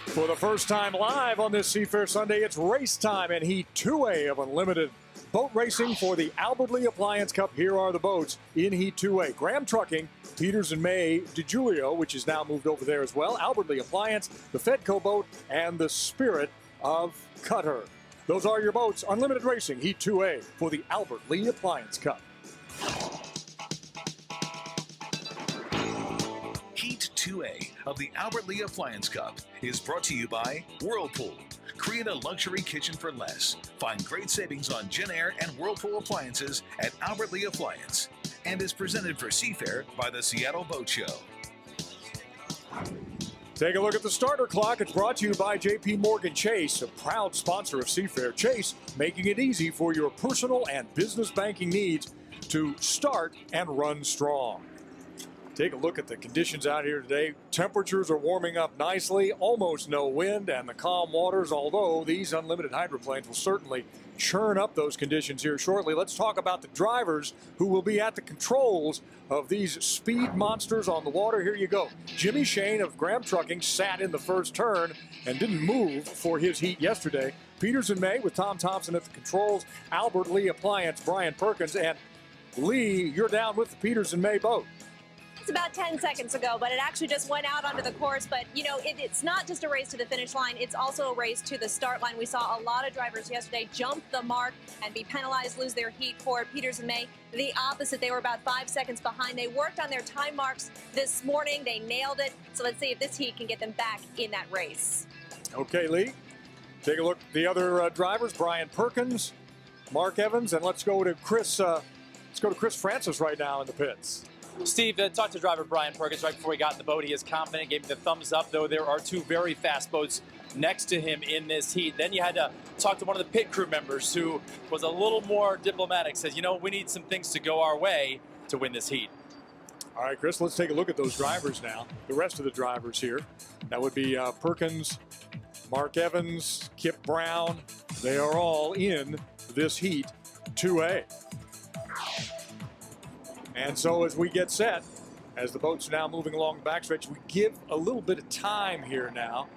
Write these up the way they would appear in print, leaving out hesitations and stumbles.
For the first time live on this Seafair Sunday, it's race time in Heat 2A of Unlimited Boat Racing for the Albert Lee Appliance Cup. Here are the boats in Heat 2A. Graham Trucking, Peters and May DiGiulio, which is now moved over there as well, Albert Lee Appliance, the Fedco boat, and the Spirit of Cutter. Those are your boats. Unlimited Racing, Heat 2A for the Albert Lee Appliance Cup. Heat 2A of the Albert Lee Appliance Cup is brought to you by Whirlpool. Create a luxury kitchen for less. Find great savings on Genair and Whirlpool appliances at Albert Lee Appliance. And is presented for Seafair by the Seattle Boat Show. Take a look at the starter clock. It's brought to you by J.P. Morgan Chase, a proud sponsor of Seafair. Chase, making it easy for your personal and business banking needs to start and run strong. Take a look at the conditions out here today. Temperatures are warming up nicely, almost no wind, and the calm waters, although these unlimited hydroplanes will certainly churn up those conditions here shortly. Let's talk about the drivers who will be at the controls of these speed monsters on the water. Here you go. Jimmy Shane of Graham Trucking sat in the first turn and didn't move for his heat yesterday. Peters and May with Tom Thompson at the controls. Albert Lee Appliance, Brian Perkins, and Lee, you're down with the Peters and May boat. About 10 seconds ago, but it actually just went out onto the course. But, you know, it's not just a race to the finish line. It's also a race to the start line. We saw a lot of drivers yesterday jump the mark and be penalized, lose their heat. For Peters and May, the opposite. They were about 5 seconds behind. They worked on their time marks this morning. They nailed it. So let's see if this heat can get them back in that race. Okay, Lee. Take a look at the other drivers. Brian Perkins, Mark Evans, and let's go to Chris Francis right now in the pits. Steve, talked to driver Brian Perkins right before he got in the boat. He is confident, gave me the thumbs up, though there are two very fast boats next to him in this heat. Then you had to talk to one of the pit crew members who was a little more diplomatic, says, you know, we need some things to go our way to win this heat. All right, Chris, let's take a look at those drivers now. The rest of the drivers here. That would be Perkins, Mark Evans, Kip Brown. They are all in this heat 2A. And so as we get set, as the boat's now moving along the backstretch, we give a little bit of time here now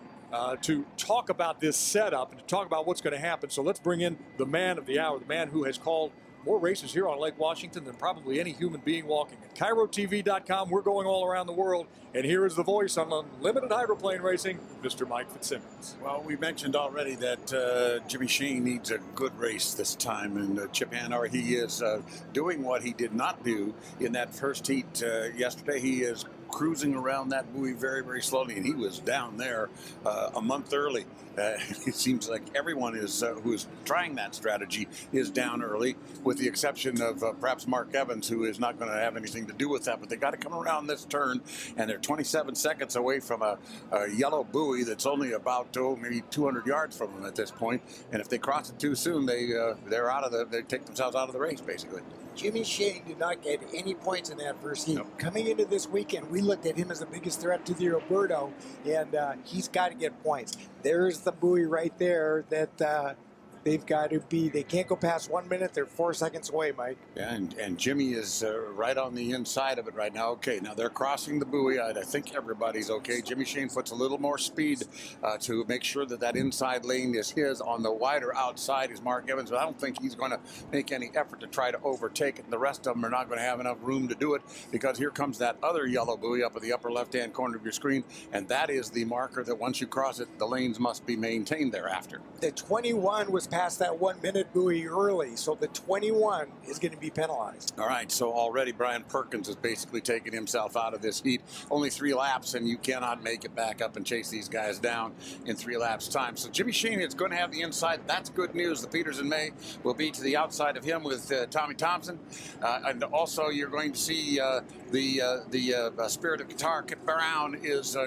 to talk about this setup and to talk about what's going to happen. So let's bring in the man of the hour, the man who has called more races here on Lake Washington than probably any human being walking. At KairoTV.com, we're going all around the world. And here is the voice on unlimited hydroplane racing, Mr. Mike Fitzsimmons. Well, we mentioned already that Jimmy Shane needs a good race this time. And Chip Hanauer, he is doing what he did not do in that first heat yesterday. He is cruising around that buoy very, very slowly, and he was down there a month early. It seems like everyone is who is trying that strategy is down early, with the exception of perhaps Mark Evans, who is not going to have anything to do with that. But they got to come around this turn, and they're 27 seconds away from a yellow buoy that's only about maybe 200 yards from them at this point. And if they cross it too soon, they're out of they take themselves out of the race basically. Jimmy Shane did not get any points in that first heat. Nope. Coming into this weekend, we looked at him as the biggest threat to the Roberto, and he's got to get points. There's the buoy right there that they've got to be. They can't go past 1 minute. They're 4 seconds away, Mike. Yeah, and Jimmy is right on the inside of it right now. Okay, now they're crossing the buoy. I think everybody's okay. Jimmy Shane puts a little more speed to make sure that that inside lane is his. On the wider outside is Mark Evans, but I don't think he's going to make any effort to try to overtake it. And the rest of them are not going to have enough room to do it, because here comes that other yellow buoy up at the upper left-hand corner of your screen, and that is the marker that once you cross it, the lanes must be maintained thereafter. The 21 was past that 1 minute buoy early, so the 21 is going to be penalized. All right, so already Brian Perkins has basically taken himself out of this heat. Only 3 laps, and you cannot make it back up and chase these guys down in 3 laps time. So Jimmy Shane is going to have the inside. That's good news. The Peters and May will be to the outside of him with Tommy Thompson. And also you're going to see the Spirit of Guitar. Kip Brown is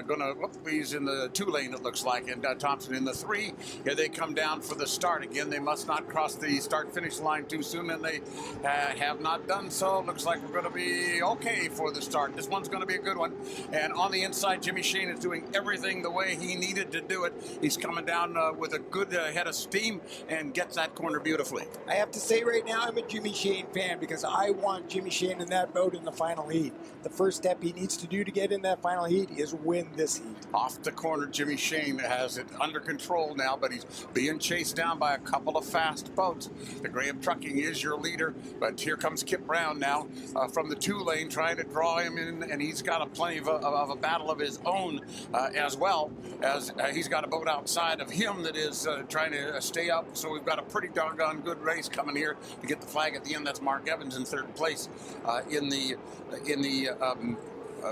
he's in the 2 lane, it looks like, and Thompson in the 3. Here they come down for the start again. again, they must not cross the start-finish line too soon, and they have not done so. Looks like we're going to be okay for the start. This one's going to be a good one. And on the inside, Jimmy Shane is doing everything the way he needed to do it. He's coming down with a good head of steam and gets that corner beautifully. I have to say right now, I'm a Jimmy Shane fan because I want Jimmy Shane in that boat in the final heat. The first step he needs to do to get in that final heat is win this heat. Off the corner, Jimmy Shane has it under control now, but he's being chased down by a couple of fast boats. The Graham Trucking is your leader, but here comes Kip Brown now from the 2 lane trying to draw him in, and he's got plenty of a battle of his own as well, as he's got a boat outside of him that is trying to stay up. So we've got a pretty doggone good race coming here to get the flag at the end. That's Mark Evans in 3rd place in the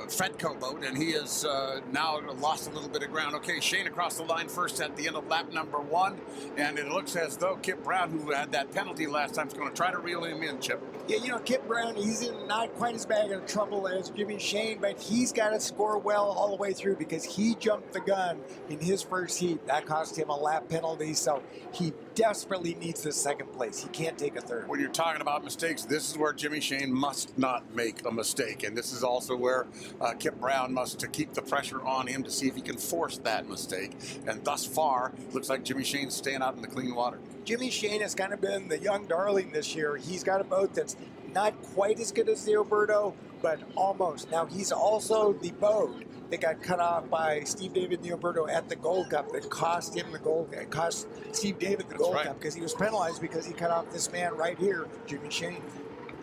Fedco boat, and he has now lost a little bit of ground. Okay, Shane across the line first at the end of lap number 1, and it looks as though Kip Brown, who had that penalty last time, is going to try to reel him in, Chip. Yeah, you know, Kip Brown, he's in not quite as bad of trouble as Jimmy Shane, but he's got to score well all the way through because he jumped the gun in his first heat. That cost him a lap penalty, so he desperately needs the 2nd place. He can't take a 3rd. When you're talking about mistakes, this is where Jimmy Shane must not make a mistake, and this is also where Kip Brown must keep the pressure on him to see if he can force that mistake. And thus far, looks like Jimmy Shane's staying out in the clean water. Jimmy Shane has kind of been the young darling this year. He's got a boat that's not quite as good as the Oberto, but almost. Now, he's also the boat that got cut off by Steve David in the Oberto at the Gold Cup that cost him the gold. It cost Steve David the Gold Cup because he was penalized because he cut off this man right here, Jimmy Shane.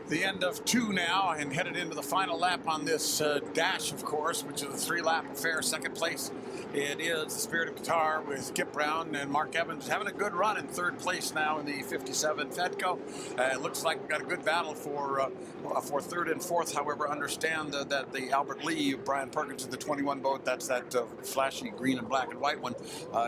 The end of 2 now, and headed into the final lap on this dash, of course, which is a 3-lap affair. 2nd place, it is the Spirit of Qatar with Kip Brown and Mark Evans having a good run in 3rd place now in the 57 Fedco. It looks like we've got a good battle for 3rd and 4th. However, understand that the Albert Lee, Brian Perkins in the 21 boat, that's that flashy green and black and white one,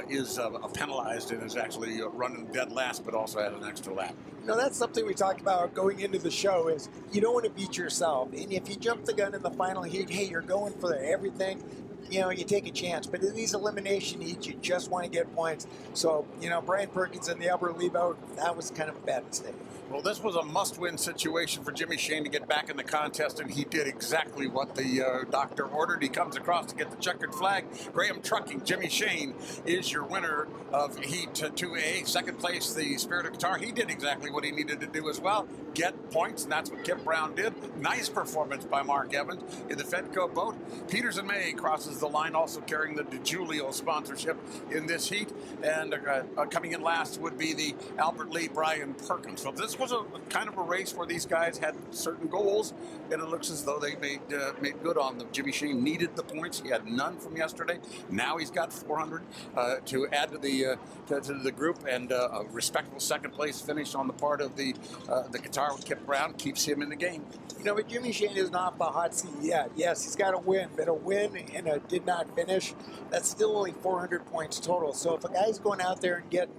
is penalized and is actually running dead last, but also had an extra lap. You know, that's something we talked about going into the show is you don't want to beat yourself. And if you jump the gun in the final heat, hey, you're going for everything, you know, you take a chance. But in these elimination heats, you just want to get points. So, you know, Brian Perkins in the Albert Lee boat, that was kind of a bad mistake. Well, this was a must-win situation for Jimmy Shane to get back in the contest, and he did exactly what the doctor ordered. He comes across to get the checkered flag. Graham Trucking, Jimmy Shane is your winner of Heat 2A. 2nd place, the Spirit of Qatar. He did exactly what he needed to do as well, get points, and that's what Kip Brown did. Nice performance by Mark Evans in the Fedco boat. Peters and May crosses the line, also carrying the DiGiulio sponsorship in this heat, and coming in last would be the Albert Lee Brian Perkins. So this was a kind of a race where these guys had certain goals, and it looks as though they made good on them. Jimmy Shane needed the points. He had none from yesterday. Now he's got 400 to add to the group, and a respectable 2nd place finish on the part of the Qatar with Kip Brown keeps him in the game. You know, but Jimmy Shane is not the hot seat yet. Yes, he's got a win, but a win and a did not finish, that's still only 400 points total. So if a guy's going out there and getting,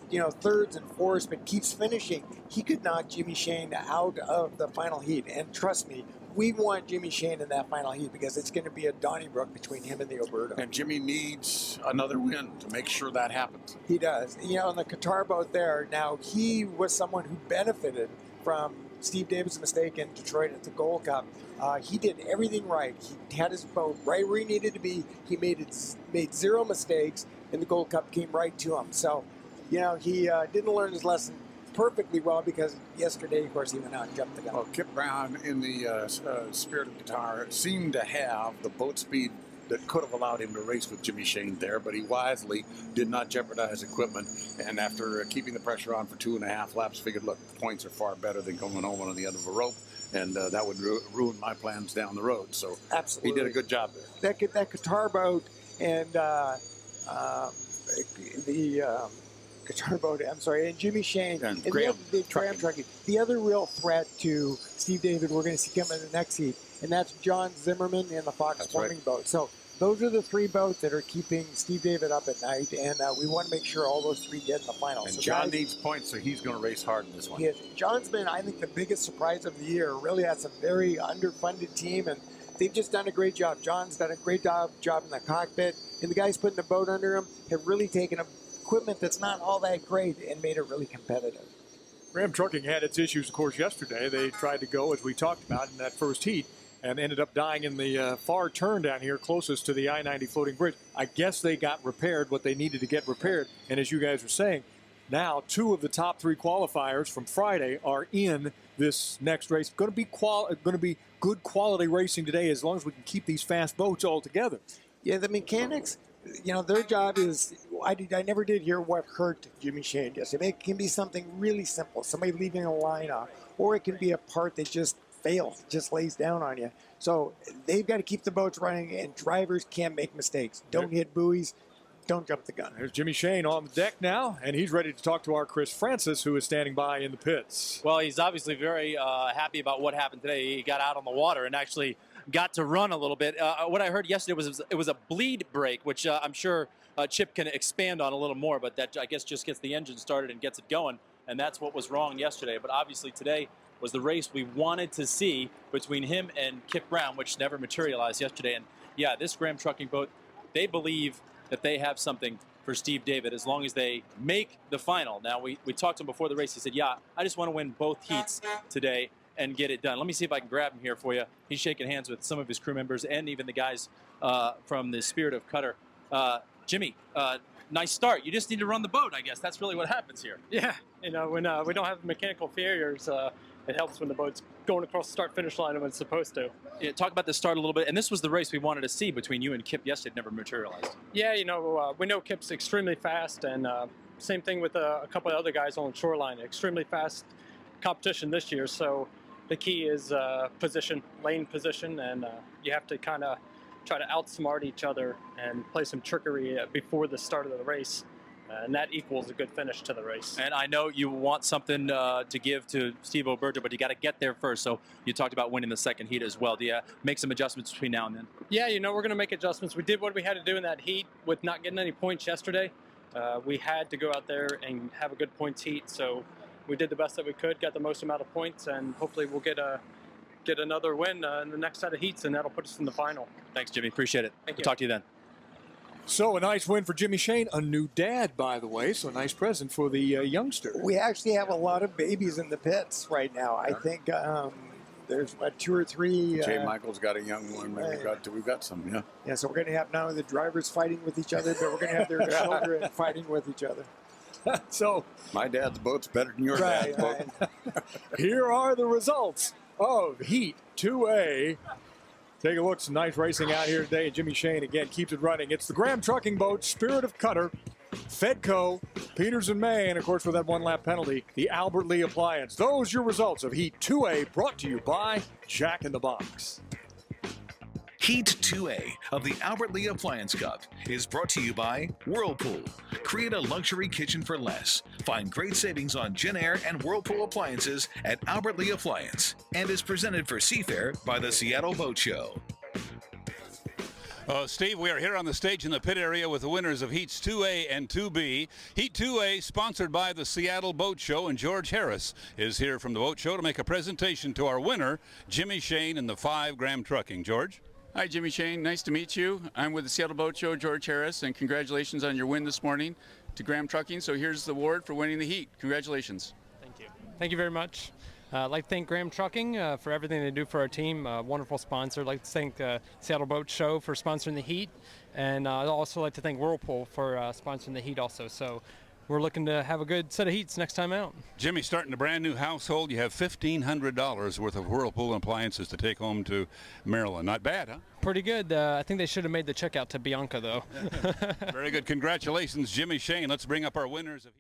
you know, 3rds and 4s, but keeps finishing, he could knock Jimmy Shane out of the final heat. And trust me, we want Jimmy Shane in that final heat because it's going to be a Donnybrook between him and the Oberto. And Jimmy needs another win to make sure that happens. He does. You know, on the Qatar boat there, now he was someone who benefited from Steve David's mistake in Detroit at the Gold Cup. He did everything right. He had his boat right where he needed to be. He made 0 mistakes, and the Gold Cup came right to him. So, you know, he didn't learn his lesson perfectly well because yesterday, of course, he went out and jumped the gun. Well, Kip Brown in the Spirit of Qatar seemed to have the boat speed that could have allowed him to race with Jimmy Shane there, but he wisely did not jeopardize equipment. And after keeping the pressure on for 2.5 laps, figured, look, points are far better than going home on the end of a rope, and that would ruin my plans down the road. So absolutely, he did a good job there. That Qatar boat and the Qatar boat, I'm sorry, and Jimmy Shane and Graham Trucking. The other real threat to Steve David, we're going to see coming in the next heat, and that's John Zimmerman in the Fox Plumbing boat. So those are the 3 boats that are keeping Steve David up at night, and we want to make sure all those 3 get in the final. And so John needs points, so he's going to race hard in this one. John's been, I think, the biggest surprise of the year. Really has a very underfunded team, and they've just done a great job. John's done a great job in the cockpit, and the guys putting the boat under him have really taken a equipment that's not all that great and made it really competitive. Graham Trucking had its issues, of course, yesterday. They tried to go, as we talked about, in that first heat and ended up dying in the far turn down here closest to the I-90 floating bridge. I guess they got repaired what they needed to get repaired. And as you guys were saying, now 2 of the top 3 qualifiers from Friday are in this next race. Going to be good quality racing today as long as we can keep these fast boats all together. Yeah, the mechanics, their job is, I never did hear what hurt Jimmy Shane yesterday. It can be something really simple, somebody leaving a line off, or it can be a part that just fails, just lays down on you. So they've got to keep the boats running, and drivers can't make mistakes. Don't hit buoys. Don't jump the gun. There's Jimmy Shane on the deck now, and he's ready to talk to our Chris Francis, who is standing by in the pits. Well, he's obviously very happy about what happened today. He got out on the water and actually got to run a little bit. What I heard yesterday was it was a bleed brake, which I'm sure Chip can expand on a little more, but that I guess just gets the engine started and gets it going, and that's what was wrong yesterday. But obviously today was the race we wanted to see between him and Kip Brown, which never materialized yesterday. And yeah, this Graham Trucking boat, they believe that they have something for Steve David as long as they make the final. Now, we talked to him before the race. He said, yeah, I just want to win both heats today and get it done. Let me see if I can grab him here for you. He's shaking hands with some of his crew members and even the guys from the Spirit of Cutter. Jimmy, nice start. You just need to run the boat, I guess. That's really what happens here. Yeah, when we don't have mechanical failures, it helps when the boat's going across the start-finish line when it's supposed to. Yeah, talk about the start a little bit. And this was the race we wanted to see between you and Kip yesterday. It never materialized. Yeah, we know Kip's extremely fast, and same thing with a couple of other guys on the shoreline. Extremely fast competition this year, so the key is lane position, and you have to kind of try to outsmart each other and play some trickery before the start of the race. And that equals a good finish to the race. And I know you want something to give to Steve O'Berger, but you got to get there first. So you talked about winning the second heat as well. Do you make some adjustments between now and then? Yeah, we're going to make adjustments. We did what we had to do in that heat with not getting any points yesterday. We had to go out there and have a good points heat. So we did the best that we could, got the most amount of points, and hopefully we'll get another win in the next set of heats, and that'll put us in the final. Thanks, Jimmy. Appreciate it. Thank you. Talk to you then. So a nice win for Jimmy Shane, a new dad, by the way, so a nice present for the youngster. We actually have a lot of babies in the pits right now. I think there's 2 or 3. Jay Michael's got a young one. We've got some, yeah. Yeah, so we're going to have not only the drivers fighting with each other, but we're going to have their children fighting with each other. So my dad's boat's better than your dad's boat. Here are the results of Heat 2A. Take a look, some nice racing out here today. Jimmy Shane, again, keeps it running. It's the Graham Trucking boat, Spirit of Cutter, Fedco, Peters and May, and, of course, with that one-lap penalty, the Albert Lee Appliance. Those are your results of Heat 2A, brought to you by Jack in the Box. Heat 2A of the Albert Lee Appliance Cup is brought to you by Whirlpool. Create a luxury kitchen for less. Find great savings on Genair and Whirlpool appliances at Albert Lee Appliance, and is presented for Seafair by the Seattle Boat Show. Steve, we are here on the stage in the pit area with the winners of Heats 2A and 2B. Heat 2A sponsored by the Seattle Boat Show, and George Harris is here from the Boat Show to make a presentation to our winner, Jimmy Shane and the 5 Graham Trucking. George? Hi, Jimmy Shane. Nice to meet you. I'm with the Seattle Boat Show, George Harris, and congratulations on your win this morning to Graham Trucking. So here's the award for winning the heat. Congratulations. Thank you. Thank you very much. I'd like to thank Graham Trucking for everything they do for our team. Wonderful sponsor. I'd like to thank Seattle Boat Show for sponsoring the heat. And I'd also like to thank Whirlpool for sponsoring the heat also. So we're looking to have a good set of heats next time out. Jimmy, starting a brand new household, you have $1,500 worth of Whirlpool appliances to take home to Maryland. Not bad, huh? Pretty good. I think they should have made the checkout to Bianca, though. Very good. Congratulations, Jimmy Shane. Let's bring up our winners of